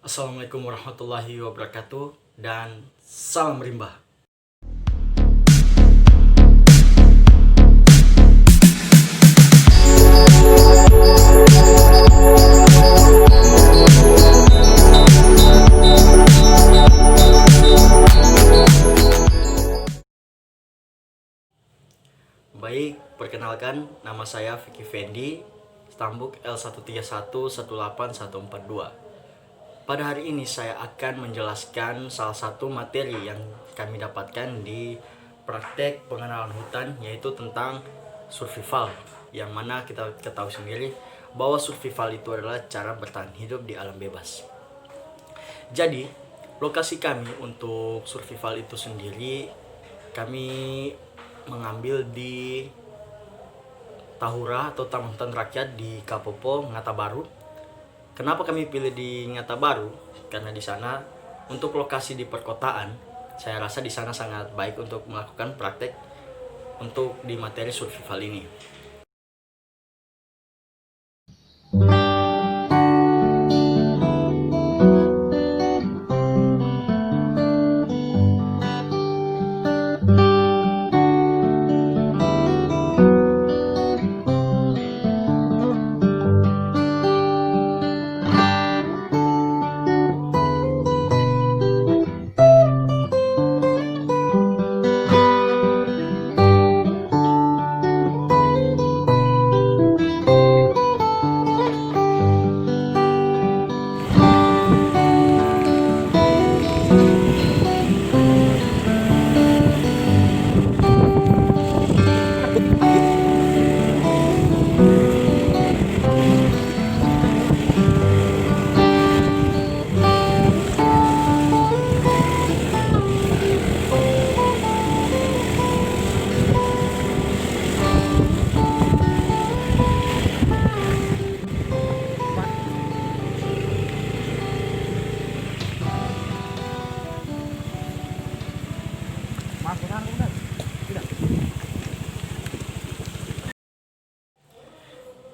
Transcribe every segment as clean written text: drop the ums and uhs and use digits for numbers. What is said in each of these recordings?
Assalamualaikum warahmatullahi wabarakatuh dan salam rimba. Baik, perkenalkan nama saya Vicky Fendi, Stambuk L13118142. Pada hari ini saya akan menjelaskan salah satu materi yang kami dapatkan di praktek pengenalan hutan, yaitu tentang survival. Yang mana kita ketahui sendiri bahwa survival itu adalah cara bertahan hidup di alam bebas. Jadi, lokasi kami untuk survival itu sendiri, kami mengambil di Tahura atau Taman Hutan Rakyat di Kapopo, Ngata Baru. Kenapa kami pilih di Ngata Baru? Karena di sana untuk lokasi di perkotaan, saya rasa di sana sangat baik untuk melakukan praktek untuk di materi survival ini.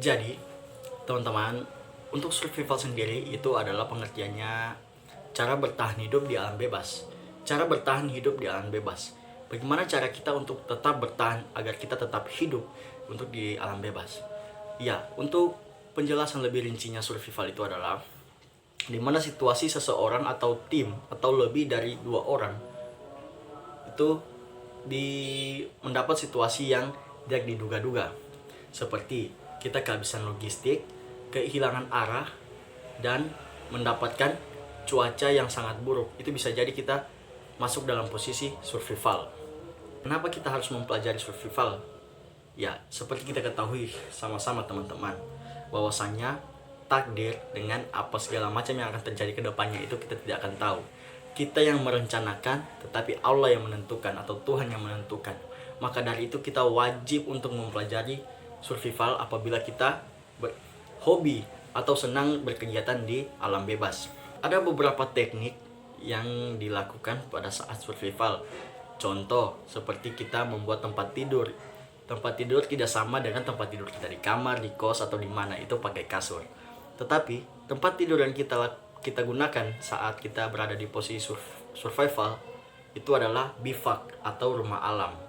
Jadi, teman-teman, untuk survival sendiri itu adalah pengertiannya cara bertahan hidup di alam bebas. Cara bertahan hidup di alam bebas. Bagaimana cara kita untuk tetap bertahan agar kita tetap hidup untuk di alam bebas? Ya, untuk penjelasan lebih rincinya survival itu adalah di mana situasi seseorang atau tim atau lebih dari 2 orang itu mendapat situasi yang tidak diduga-duga, seperti kita kehabisan logistik, kehilangan arah, dan mendapatkan cuaca yang sangat buruk. Itu bisa jadi kita masuk dalam posisi survival. Kenapa kita harus mempelajari survival? Ya, seperti kita ketahui sama-sama teman-teman, bahwasannya takdir dengan apa segala macam yang akan terjadi ke depannya itu kita tidak akan tahu. Kita yang merencanakan, tetapi Allah yang menentukan atau Tuhan yang menentukan. Maka dari itu kita wajib untuk mempelajari survival apabila kita hobi atau senang berkegiatan di alam bebas. Ada beberapa teknik yang dilakukan pada saat survival. Contoh, seperti kita membuat tempat tidur. Tempat tidur tidak sama dengan tempat tidur kita di kamar, di kos, atau di mana, itu pakai kasur. Tetapi tempat tidur yang kita gunakan saat kita berada di posisi survival itu adalah bivak atau rumah alam.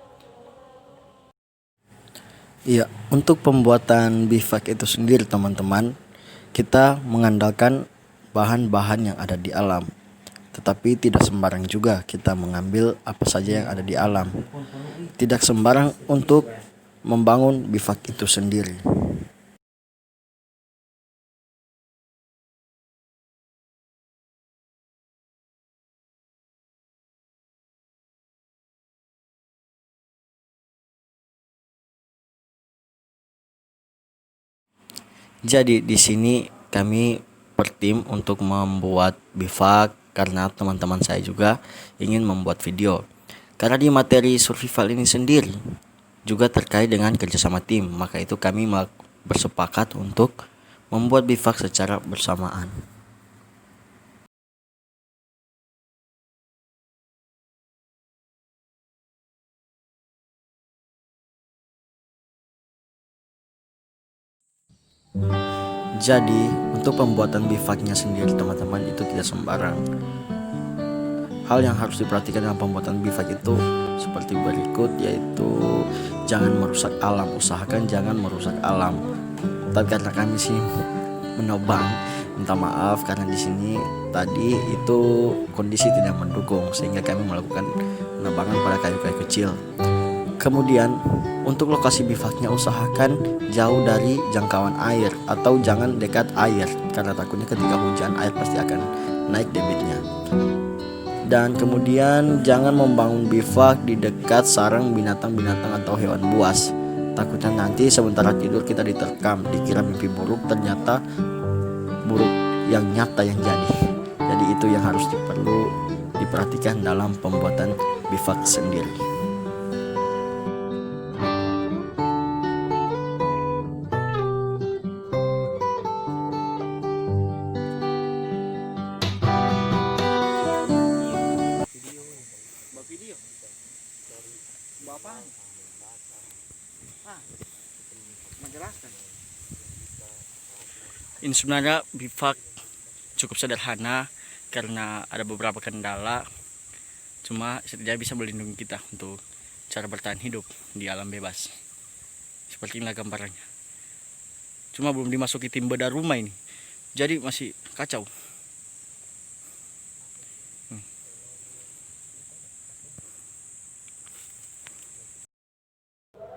Iya, untuk pembuatan bivak itu sendiri teman-teman, kita mengandalkan bahan-bahan yang ada di alam. Tetapi tidak sembarang juga kita mengambil apa saja yang ada di alam. Tidak sembarang untuk membangun bivak itu sendiri. Jadi di sini kami bertim untuk membuat bivak karena teman-teman saya juga ingin membuat video. Karena di materi survival ini sendiri juga terkait dengan kerjasama tim, maka itu kami bersepakat untuk membuat bivak secara bersamaan. Jadi untuk pembuatan bivaknya sendiri teman-teman itu tidak sembarang. Hal yang harus diperhatikan dalam pembuatan bivak itu seperti berikut, yaitu jangan merusak alam, usahakan jangan merusak alam. Tapi karena kami sih menobang, minta maaf karena di sini tadi itu kondisi tidak mendukung sehingga kami melakukan penebangan pada kayu-kayu kecil. Kemudian untuk lokasi bivaknya usahakan jauh dari jangkauan air atau jangan dekat air karena takutnya ketika hujan air pasti akan naik debitnya. Dan kemudian jangan membangun bivak di dekat sarang binatang-binatang atau hewan buas. Takutnya nanti sementara tidur kita diterkam, dikira mimpi buruk, ternyata buruk yang nyata yang jadi. Jadi itu yang harus perlu diperhatikan dalam pembuatan bivak sendiri. Ini sebenarnya bivak cukup sederhana karena ada beberapa kendala, cuma setidaknya bisa melindungi kita untuk cara bertahan hidup di alam bebas. Seperti inilah gambarannya. Cuma belum dimasuki tim bedah rumah ini, jadi masih kacau.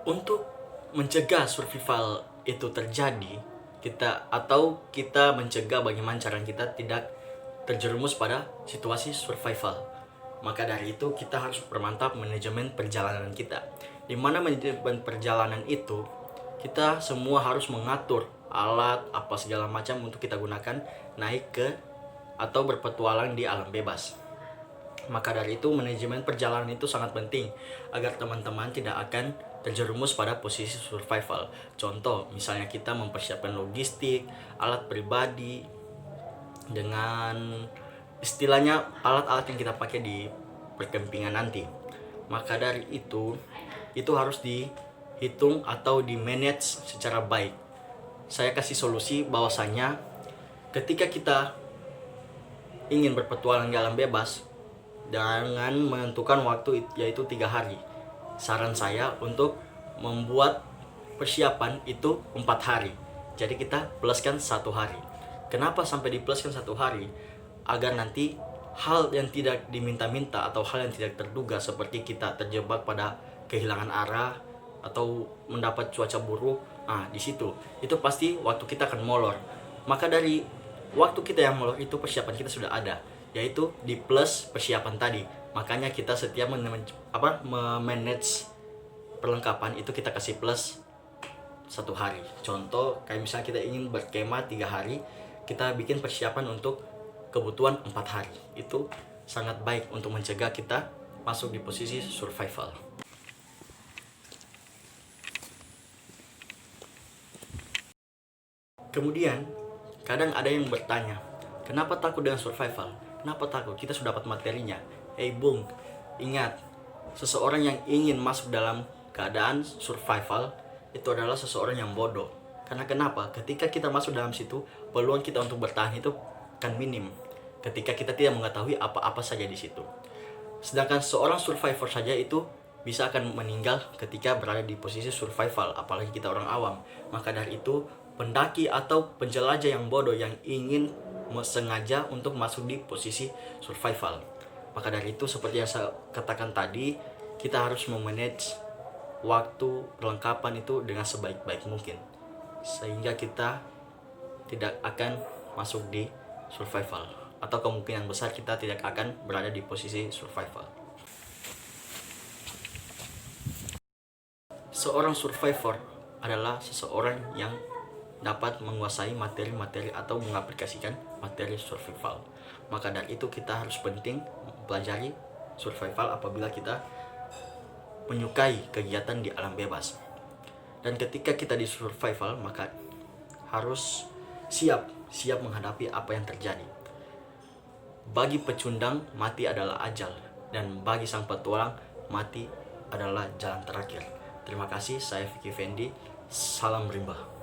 Untuk mencegah survival itu terjadi, kita mencegah bagaimana cara kita tidak terjerumus pada situasi survival. Maka dari itu kita harus permantap manajemen perjalanan kita. Di mana manajemen perjalanan itu kita semua harus mengatur alat apa segala macam untuk kita gunakan naik ke atau berpetualang di alam bebas. Maka dari itu manajemen perjalanan itu sangat penting agar teman-teman tidak akan terjerumus pada posisi survival. Contoh, misalnya kita mempersiapkan logistik, alat pribadi, dengan istilahnya alat-alat yang kita pakai di perkempingan nanti. Maka dari itu harus dihitung atau di manage secara baik. Saya kasih solusi bahwasanya ketika kita ingin berpetualang di alam bebas, dengan menentukan waktu yaitu 3 hari. Saran saya untuk membuat persiapan itu 4 hari. Jadi kita pluskan 1 hari. Kenapa sampai dipluskan 1 hari? Agar nanti hal yang tidak diminta-minta atau hal yang tidak terduga seperti kita terjebak pada kehilangan arah atau mendapat cuaca buruk, di situ itu pasti waktu kita akan molor. Maka dari waktu kita yang molor itu persiapan kita sudah ada, yaitu di plus persiapan tadi. Makanya kita setiap memanage perlengkapan itu kita kasih plus 1 hari. Contoh kayak misalnya kita ingin berkemah 3 hari, kita bikin persiapan untuk kebutuhan 4 hari. Itu sangat baik untuk mencegah kita masuk di posisi survival. Kemudian kadang ada yang bertanya, kenapa takut dengan survival? Kenapa takut? Kita sudah dapat materinya. Bung, ingat, seseorang yang ingin masuk dalam keadaan survival itu adalah seseorang yang bodoh. Karena kenapa? Ketika kita masuk dalam situ, peluang kita untuk bertahan itu akan minim. Ketika kita tidak mengetahui apa-apa saja di situ. Sedangkan seorang survivor saja itu bisa akan meninggal ketika berada di posisi survival, apalagi kita orang awam. Maka dari itu, pendaki atau penjelajah yang bodoh yang ingin sengaja untuk masuk di posisi survival. Maka dari itu, seperti yang saya katakan tadi, kita harus memanage waktu perlengkapan itu dengan sebaik-baik mungkin, sehingga kita tidak akan masuk di survival, atau kemungkinan besar kita tidak akan berada di posisi survival. Seorang survivor adalah seseorang yang dapat menguasai materi-materi atau mengaplikasikan materi survival. Maka dari itu kita harus penting mempelajari survival apabila kita menyukai kegiatan di alam bebas. Dan ketika kita di survival, maka harus siap menghadapi apa yang terjadi. Bagi pecundang, mati adalah ajal, dan bagi sang petualang, mati adalah jalan terakhir. Terima kasih, saya Vicky Fendi. Salam rimba.